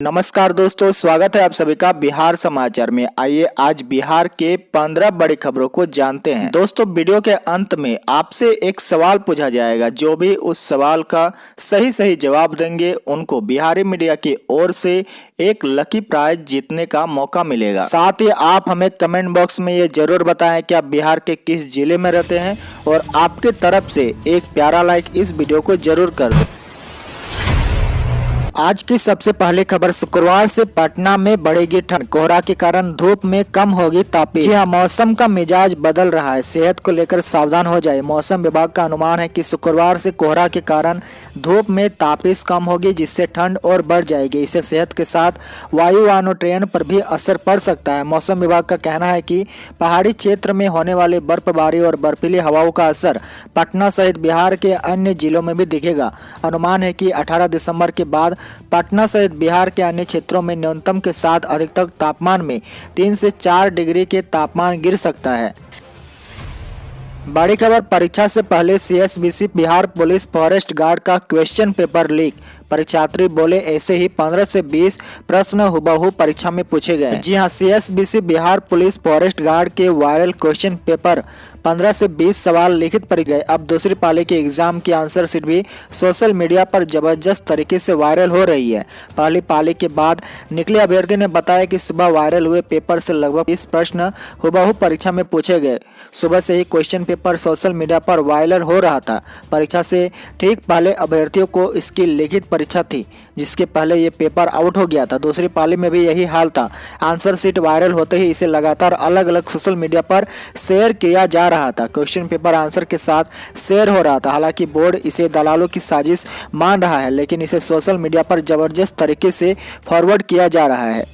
नमस्कार दोस्तों, स्वागत है आप सभी का बिहार समाचार में। आइए आज बिहार के 15 बड़ी खबरों को जानते हैं। दोस्तों, वीडियो के अंत में आपसे एक सवाल पूछा जाएगा। जो भी उस सवाल का सही जवाब देंगे उनको बिहारी मीडिया की ओर से एक लकी प्राइज जीतने का मौका मिलेगा। साथ ही आप हमें कमेंट बॉक्स में ये जरूर बताएं कि आप बिहार के किस जिले में रहते हैं और आपके तरफ से एक प्यारा लाइक इस वीडियो को जरूर कर दें। आज की सबसे पहली खबर, शुक्रवार से पटना में बढ़ेगी ठंड। कोहरा के कारण धूप में कम होगी तापीस। जी हाँ, मौसम का मिजाज बदल रहा है, सेहत को लेकर सावधान हो जाए। मौसम विभाग का अनुमान है कि शुक्रवार से कोहरा के कारण धूप में तापीस कम होगी, जिससे ठंड और बढ़ जाएगी। इससे सेहत के साथ वायुयानों ट्रेन पर भी असर पड़ सकता है। मौसम विभाग का कहना है कि पहाड़ी क्षेत्र में होने वाली बर्फबारी और बर्फीली हवाओं का असर पटना सहित बिहार के अन्य जिलों में भी दिखेगा। अनुमान है कि 18 दिसंबर के बाद पटना सहित बिहार के अन्य क्षेत्रों में न्यूनतम के साथ अधिकतम तापमान में 3 से 4 डिग्री के तापमान गिर सकता है। बड़ी खबर, परीक्षा से पहले CSBC Bihar police forest guard का क्वेश्चन पेपर लीक। परीक्षार्थी बोले ऐसे ही 15 से 20 प्रश्न हुबहू परीक्षा में पूछे गए। जी हां, CSBC Bihar police forest guard के वायरल क्वेश्चन पेपर 15 से 20 सवाल लिखित परीक्षा गए। अब दूसरी पाली के एग्जाम की आंसर शीट भी सोशल मीडिया पर जबरदस्त तरीके से वायरल हो रही है। पहली पाली के बाद निकले अभ्यर्थी ने बताया कि सुबह वायरल हुए पेपर से लगभग 20 प्रश्न हुबहू परीक्षा में पूछे गए। सुबह से ही क्वेश्चन पेपर सोशल मीडिया पर वायरल हो रहा था। परीक्षा से ठीक पहले अभ्यर्थियों को इसकी लिखित परीक्षा थी, जिसके पहले ये पेपर आउट हो गया था। दूसरी पाली में भी यही हाल था। आंसर शीट वायरल होते ही इसे लगातार अलग अलग सोशल मीडिया पर शेयर किया जा रहा था। क्वेश्चन पेपर आंसर के साथ शेयर हो रहा था। हालांकि बोर्ड इसे दलालों की साजिश मान रहा है, लेकिन इसे सोशल मीडिया पर जबरदस्त तरीके से फॉरवर्ड किया जा रहा है।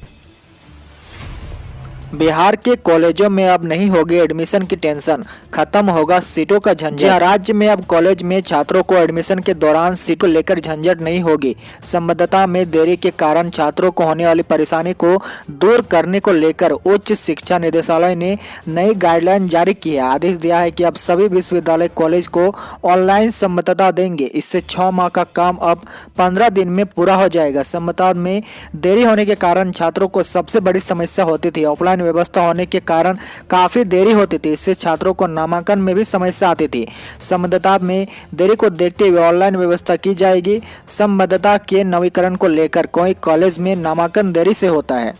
बिहार के कॉलेजों में अब नहीं होगी एडमिशन की टेंशन, खत्म होगा सीटों का झंझट। राज्य में अब कॉलेज में छात्रों को एडमिशन के दौरान सीटों लेकर झंझट नहीं होगी। संबद्धता में देरी के कारण छात्रों को होने वाली परेशानी को दूर करने को लेकर उच्च शिक्षा निदेशालय ने नई गाइडलाइन जारी की है। आदेश दिया है कि अब सभी विश्वविद्यालय कॉलेज को ऑनलाइन संबद्धता देंगे। इससे 6 माह का काम अब 15 दिन में पूरा हो जाएगा। संबद्धता में देरी होने के कारण छात्रों को सबसे बड़ी समस्या होती थी। ऑफलाइन व्यवस्था होने के कारण काफी देरी होती थी। इससे छात्रों को नामांकन में भी समस्या आती थी। संबद्धता में देरी को देखते हुए ऑनलाइन व्यवस्था की जाएगी। संबद्धता के नवीकरण को लेकर कोई कॉलेज में नामांकन देरी से होता है।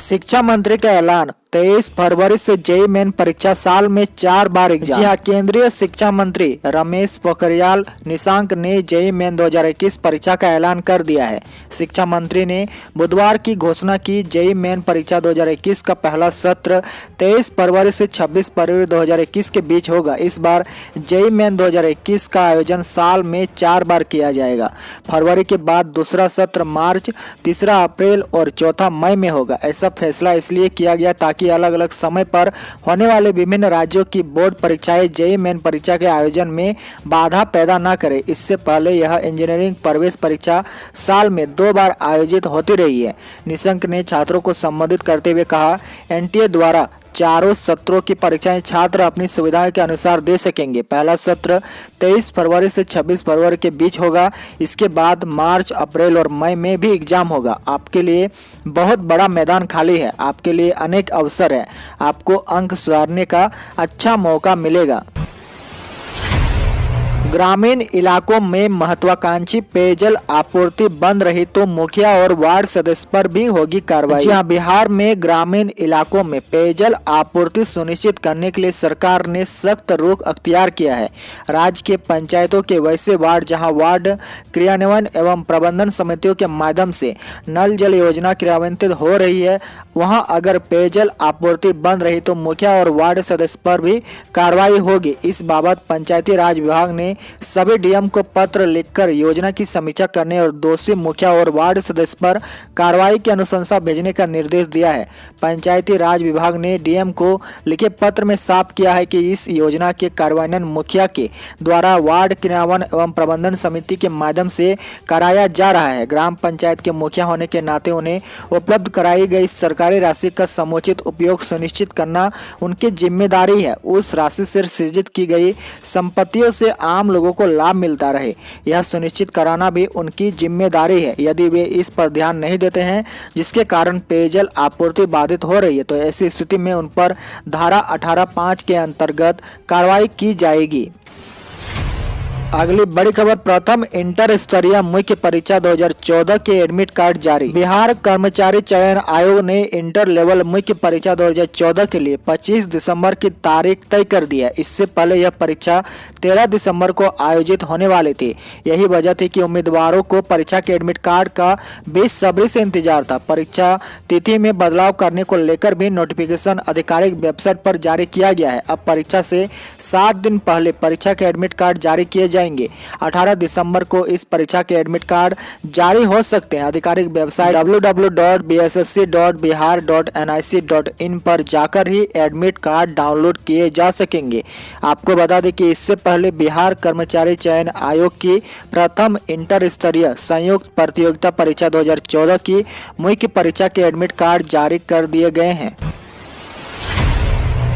शिक्षा मंत्री का ऐलान, 23 फरवरी से जेईई मेन परीक्षा, साल में 4 बार एग्जाम। जी हाँ, केंद्रीय शिक्षा मंत्री रमेश पोखरियाल निशंक ने जेईई मेन 2021 परीक्षा का ऐलान कर दिया है। शिक्षा मंत्री ने बुधवार की घोषणा की। जेईई मेन परीक्षा 2021 का पहला सत्र 23 फरवरी से 26 फरवरी 2021 के बीच होगा। इस बार जेईई मेन 2021 का आयोजन साल में 4 बार किया जाएगा। फरवरी के बाद दूसरा सत्र मार्च, तीसरा अप्रैल और चौथा मई में होगा। ऐसा फैसला इसलिए किया गया ताकि अलग अलग समय पर होने वाले विभिन्न राज्यों की बोर्ड परीक्षाएं जेईई मेन परीक्षा के आयोजन में बाधा पैदा न करे। इससे पहले यह इंजीनियरिंग प्रवेश परीक्षा साल में 2 बार आयोजित होती रही है। निशंक ने छात्रों को संबोधित करते हुए कहा, एनटीए द्वारा चारों सत्रों की परीक्षाएं छात्र अपनी सुविधा के अनुसार दे सकेंगे। पहला सत्र 23 फरवरी से 26 फरवरी के बीच होगा। इसके बाद मार्च, अप्रैल और मई में भी एग्जाम होगा। आपके लिए बहुत बड़ा मैदान खाली है। आपके लिए अनेक अवसर है। आपको अंक सुधारने का अच्छा मौका मिलेगा। ग्रामीण इलाकों में महत्वाकांक्षी पेयजल आपूर्ति बंद रही तो मुखिया और वार्ड सदस्य पर भी होगी कार्रवाई। जी हां, बिहार में ग्रामीण इलाकों में पेयजल आपूर्ति सुनिश्चित करने के लिए सरकार ने सख्त रुख अख्तियार किया है। राज्य के पंचायतों के वैसे वार्ड जहां वार्ड क्रियान्वयन एवं प्रबंधन समितियों के माध्यम से नल जल योजना क्रियान्वित हो रही है, वहां अगर पेयजल आपूर्ति बंद रही तो मुखिया और वार्ड सदस्य पर भी कार्रवाई होगी। इस बाबत पंचायती राज विभाग ने सभी डीएम को पत्र लिखकर योजना की समीक्षा करने और दोषी मुखिया और वार्ड सदस्य पर कार्रवाई की अनुशंसा भेजने का निर्देश दिया है। पंचायती राज विभाग ने डीएम को लिखे पत्र में साफ किया है कि इस योजना के कार्यान्वयन मुखिया के द्वारा वार्ड क्रियान्वयन एवं प्रबंधन समिति के माध्यम से कराया जा रहा है। ग्राम पंचायत के मुखिया होने के नाते उन्हें उपलब्ध कराई गई सरकारी राशि का समुचित उपयोग सुनिश्चित करना उनकी जिम्मेदारी है। उस राशि से सृजित की गई संपत्तियों से आम तमाम लोगों को लाभ मिलता रहे, यह सुनिश्चित कराना भी उनकी जिम्मेदारी है। यदि वे इस पर ध्यान नहीं देते हैं, जिसके कारण पेयजल आपूर्ति बाधित हो रही है, तो ऐसी स्थिति में उन पर धारा 18(5) के अंतर्गत कार्रवाई की जाएगी। अगली बड़ी खबर, प्रथम इंटर स्तरीय मुख्य परीक्षा 2014 के एडमिट कार्ड जारी। बिहार कर्मचारी चयन आयोग ने इंटर लेवल मुख्य परीक्षा 2014 के लिए 25 दिसंबर की तारीख तय कर दी है। इससे पहले यह परीक्षा 13 दिसंबर को आयोजित होने वाली थी। यही वजह थी कि उम्मीदवारों को परीक्षा के एडमिट कार्ड का बेसब्री से इंतजार था। परीक्षा तिथि में बदलाव करने को लेकर भी नोटिफिकेशन आधिकारिक वेबसाइट पर जारी किया गया है। अब परीक्षा से 7 दिन पहले परीक्षा के एडमिट कार्ड जारी किए जाएंगे। 18 दिसंबर को इस परीक्षा के एडमिट कार्ड जारी हो सकते हैं। आधिकारिक वेबसाइट www.bssc.bihar.nic.in पर जाकर ही एडमिट कार्ड डाउनलोड किए जा सकेंगे। आपको बता दें कि इससे पहले बिहार कर्मचारी चयन आयोग की प्रथम इंटर स्तरीय संयुक्त प्रतियोगिता परीक्षा 2014 की मुख्य परीक्षा के एडमिट कार्ड जारी कर दिए गए हैं।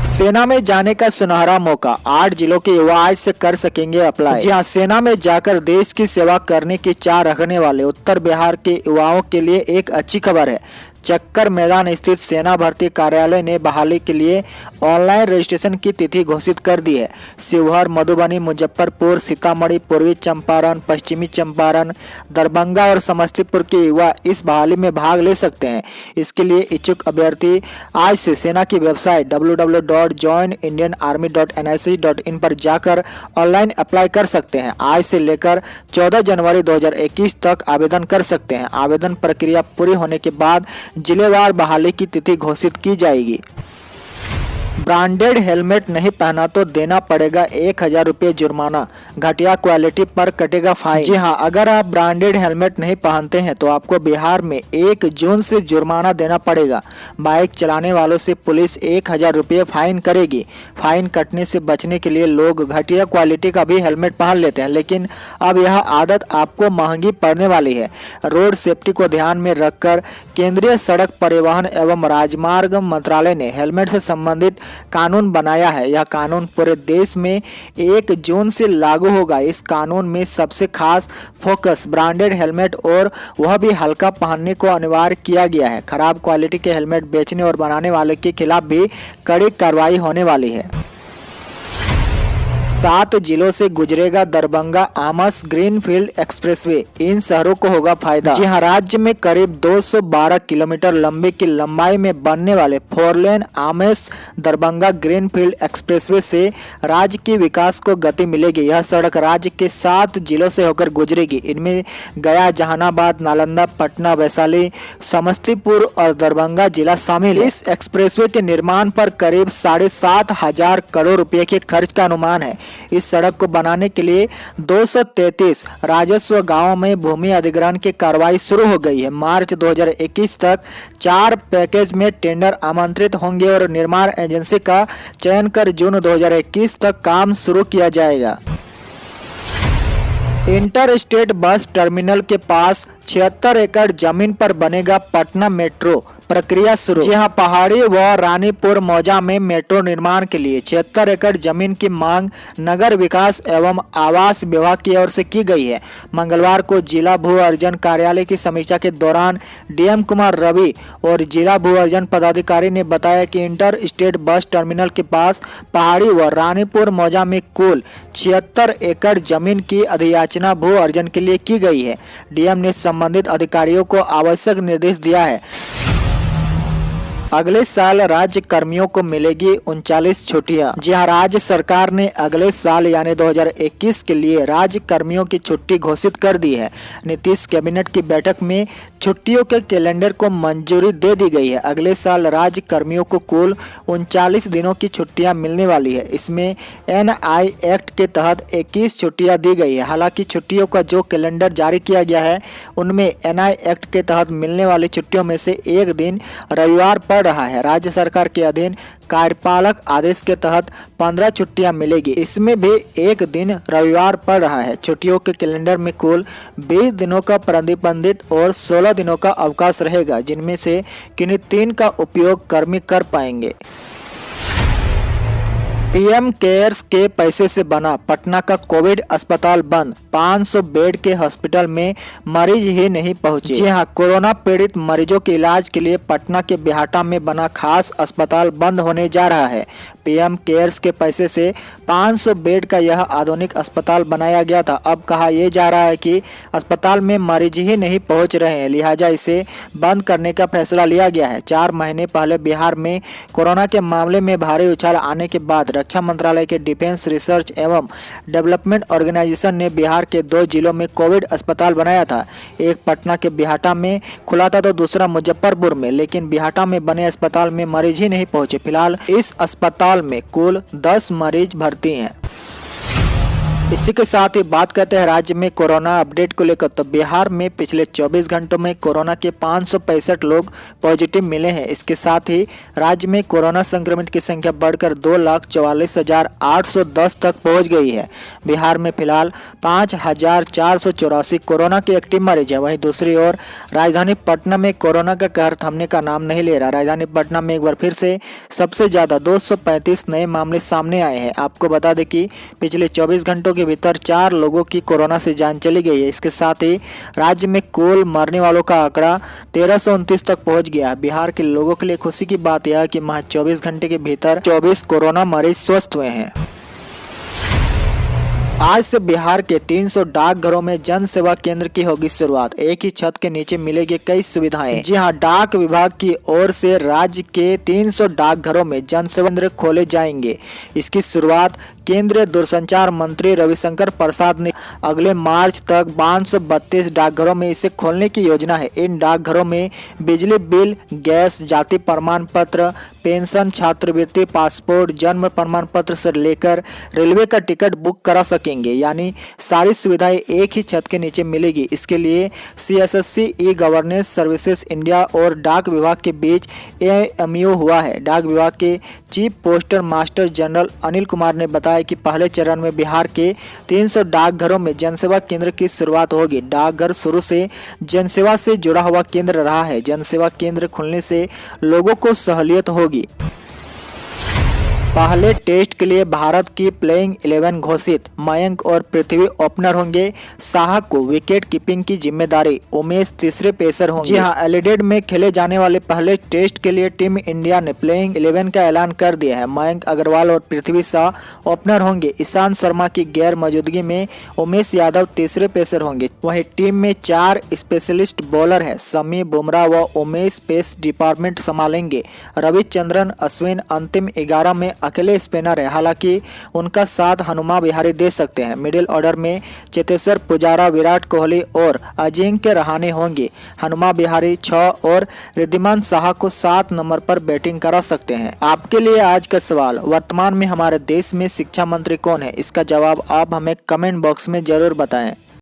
सेना में जाने का सुनहरा मौका, 8 जिलों के युवा आज से कर सकेंगे अप्लाई। जी हां, सेना में जाकर देश की सेवा करने की चाह रखने वाले उत्तर बिहार के युवाओं के लिए एक अच्छी खबर है। चक्कर मैदान स्थित सेना भर्ती कार्यालय ने बहाली के लिए ऑनलाइन रजिस्ट्रेशन की तिथि घोषित कर दी है। शिवहर, मधुबनी, मुजफ्फरपुर, सीतामढ़ी, पूर्वी चंपारण, पश्चिमी चंपारण, दरभंगा और समस्तीपुर के युवा इस बहाली में भाग ले सकते हैं। इसके लिए इच्छुक अभ्यर्थी आज से सेना की वेबसाइट www.joinindianarmy.nic.in पर जाकर ऑनलाइन अप्लाई कर सकते हैं। आज से लेकर 14 जनवरी 2021 तक आवेदन कर सकते हैं। आवेदन प्रक्रिया पूरी होने के बाद जिलेवार बहाली की तिथि घोषित की जाएगी। ब्रांडेड हेलमेट नहीं पहना तो देना पड़ेगा 1000 रुपये जुर्माना, घटिया क्वालिटी पर कटेगा फाइन। जी हां, अगर आप ब्रांडेड हेलमेट नहीं पहनते हैं तो आपको बिहार में 1 जून से जुर्माना देना पड़ेगा। बाइक चलाने वालों से पुलिस 1000 रुपये फाइन करेगी। फाइन कटने से बचने के लिए लोग घटिया क्वालिटी का भी हेलमेट पहन लेते हैं, लेकिन अब यह आदत आपको महंगी पड़ने वाली है। रोड सेफ्टी को ध्यान में रखकर केंद्रीय सड़क परिवहन एवं राजमार्ग मंत्रालय ने हेलमेट से संबंधित कानून बनाया है। यह कानून पूरे देश में 1 जून से लागू होगा। इस कानून में सबसे खास फोकस ब्रांडेड हेलमेट और वह भी हल्का पहनने को अनिवार्य किया गया है। खराब क्वालिटी के हेलमेट बेचने और बनाने वाले के खिलाफ भी कड़ी कार्रवाई होने वाली है। 7 जिलों से गुजरेगा दरभंगा आमस ग्रीनफील्ड एक्सप्रेसवे, इन शहरों को होगा फायदा। जी हां, राज्य में करीब 212 किलोमीटर लंबे की लंबाई में बनने वाले 4 लेन आमस दरभंगा ग्रीनफील्ड एक्सप्रेसवे से राज्य के विकास को गति मिलेगी। यह सड़क राज्य के 7 जिलों से होकर गुजरेगी। इनमें गया, जहानाबाद, नालंदा, पटना, वैशाली, समस्तीपुर और दरभंगा जिला शामिल है। इस एक्सप्रेसवे के निर्माण पर करीब 7,500 करोड़ रुपए के खर्च का अनुमान है। इस सड़क को बनाने के लिए 233 राजस्व गांवों में भूमि अधिग्रहण की कार्रवाई शुरू हो गई है। मार्च 2021 तक 4 पैकेज में टेंडर आमंत्रित होंगे और निर्माण एजेंसी का चयन कर जून 2021 तक काम शुरू किया जाएगा। इंटर स्टेट बस टर्मिनल के पास 76 एकड़ जमीन पर बनेगा पटना मेट्रो, प्रक्रिया शुरू। जी हां, पहाड़ी व रानीपुर मौजा में मेट्रो निर्माण के लिए 76 एकड़ जमीन की मांग नगर विकास एवं आवास विभाग की ओर से की गई है। मंगलवार को जिला भू अर्जन कार्यालय की समीक्षा के दौरान डीएम कुमार रवि और जिला भू अर्जन पदाधिकारी ने बताया कि इंटर स्टेट बस टर्मिनल के पास पहाड़ी व रानीपुर मौजा में कुल 76 एकड़ जमीन की अधियाचना भू अर्जन के लिए की गई है। डीएम ने संबंधित अधिकारियों को आवश्यक निर्देश दिया है। अगले साल राज्य कर्मियों को मिलेगी 39 छुट्टियां। जी हां, राज्य सरकार ने अगले साल यानी 2021 के लिए राज्य कर्मियों की छुट्टी घोषित कर दी है। नीतीश कैबिनेट की बैठक में छुट्टियों के कैलेंडर को मंजूरी दे दी गई है। अगले साल राज्य कर्मियों को कुल 39 दिनों की छुट्टियां मिलने वाली है। इसमें एनआई एक्ट के तहत 21 छुट्टियां दी गई है। हालांकि छुट्टियों का जो कैलेंडर जारी किया गया है उनमें एनआई एक्ट के तहत मिलने वाली छुट्टियों में से एक दिन रविवार पड़ रहा है। राज्य सरकार के अधीन कार्यपालक आदेश के तहत 15 छुट्टियां मिलेगी। इसमें भी एक दिन रविवार पड़ रहा है। छुट्टियों के कैलेंडर में कुल 20 दिनों का प्रतिबंधित और 16 दिनों का अवकाश रहेगा, जिनमें से किन्हीं 3 का उपयोग कर्मी कर पाएंगे। पीएम केयर्स के पैसे से बना पटना का कोविड अस्पताल बंद, 500 बेड के हॉस्पिटल में मरीज ही नहीं पहुंचे। जी हां, कोरोना पीड़ित मरीजों के इलाज के लिए पटना के बिहाटा में बना खास अस्पताल बंद होने जा रहा है। पीएम केयर्स के पैसे से 500 बेड का यह आधुनिक अस्पताल बनाया गया था। अब कहा यह जा रहा है कि अस्पताल में मरीज ही नहीं पहुंच रहे हैं, लिहाजा इसे बंद करने का फैसला लिया गया है। 4 महीने पहले बिहार में कोरोना के मामले में भारी उछाल आने के बाद रक्षा मंत्रालय के डिफेंस रिसर्च एवं डेवलपमेंट ऑर्गेनाइजेशन ने बिहार के 2 जिलों में कोविड अस्पताल बनाया था। एक पटना के बिहाटा में खुला था तो दूसरा मुजफ्फरपुर में, लेकिन बिहाटा में बने अस्पताल में मरीज ही नहीं पहुंचे। फिलहाल इस अस्पताल में कुल 10 मरीज भर्ती हैं। इसी के साथ ही बात करते हैं राज्य में कोरोना अपडेट को लेकर। तो बिहार में पिछले 24 घंटों में कोरोना के 565 लोग पॉजिटिव मिले हैं। इसके साथ ही राज्य में कोरोना संक्रमित की संख्या बढ़कर 2,44,810 तक पहुंच गई है। बिहार में फिलहाल 5,484 कोरोना के एक्टिव मरीज हैं। वहीं दूसरी ओर राजधानी पटना में कोरोना का कहर थमने का नाम नहीं ले रहा। राजधानी पटना में एक बार फिर से सबसे ज्यादा 235 नए मामले सामने आए हैं। आपको बता दें कि पिछले 24 घंटों के भीतर 4 लोगों की कोरोना से जान चली गई है। इसके साथ ही राज्य में कुल मरने वालों का आंकड़ा 1329 तक पहुंच गया। बिहार के लोगों के लिए खुशी की बात यह है कि महज 24 घंटे के भीतर 24 कोरोना मरीज स्वस्थ हुए हैं। आज से बिहार के 300 डाकघरों में जन सेवा केंद्र की होगी शुरुआत। एक ही छत के नीचे मिलेगी कई सुविधाएं। जी हां, डाक विभाग की ओर से राज्य के 300 डाकघरों में जन सेवा केंद्र खोले जाएंगे। इसकी शुरुआत केंद्रीय दूरसंचार मंत्री रविशंकर प्रसाद ने अगले मार्च तक 532 डाकघरों में इसे खोलने की योजना है। इन डाकघरों में बिजली बिल, गैस, जाति प्रमाण पत्र, पेंशन, छात्रवृत्ति, पासपोर्ट, जन्म प्रमाण पत्र से लेकर रेलवे का टिकट बुक करा सकेंगे। यानी सारी सुविधाएं एक ही छत के नीचे मिलेगी। इसके लिए CSSC e governance services India और डाक विभाग के बीच MOU हुआ है। डाक विभाग के chief postal master general Anil Kumar ने बताया कि पहले चरण में बिहार के 300 डाकघरों में जनसेवा केंद्र की शुरुआत होगी। डाकघर शुरू से जनसेवा से जुड़ा हुआ केंद्र रहा है। जनसेवा केंद्र खुलने से लोगों को सहूलियत होगी। पहले टेस्ट के लिए भारत की प्लेइंग 11 घोषित। मयंक और पृथ्वी ओपनर होंगे। साहा को विकेट कीपिंग की जिम्मेदारी। उमेश तीसरे पेसर होंगे। जी हां, एडिलेड में खेले जाने वाले पहले टेस्ट के लिए टीम इंडिया ने प्लेइंग 11 का ऐलान कर दिया है। मयंक अग्रवाल और पृथ्वी शाह ओपनर होंगे। ईशांत शर्मा की गैर मौजूदगी में उमेश यादव तीसरे पेसर होंगे। वहीं टीम में 4 स्पेशलिस्ट बॉलर है। शमी, बुमराह व उमेश पेस डिपार्टमेंट संभालेंगे। रविचंद्रन अश्विन अंतिम 11 में अकेले स्पिनर है। हालांकि उनका साथ हनुमा विहारी दे सकते हैं। मिडिल ऑर्डर में चेतेश्वर पुजारा, विराट कोहली और अजिंक्य रहाणे होंगे। हनुमा विहारी 6 और रिद्धिमान साहा को 7 नंबर पर बैटिंग करा सकते हैं। आपके लिए आज का सवाल, वर्तमान में हमारे देश में शिक्षा मंत्री कौन है? इसका जवाब आप हमें कमेंट बॉक्स में जरूर बताएं।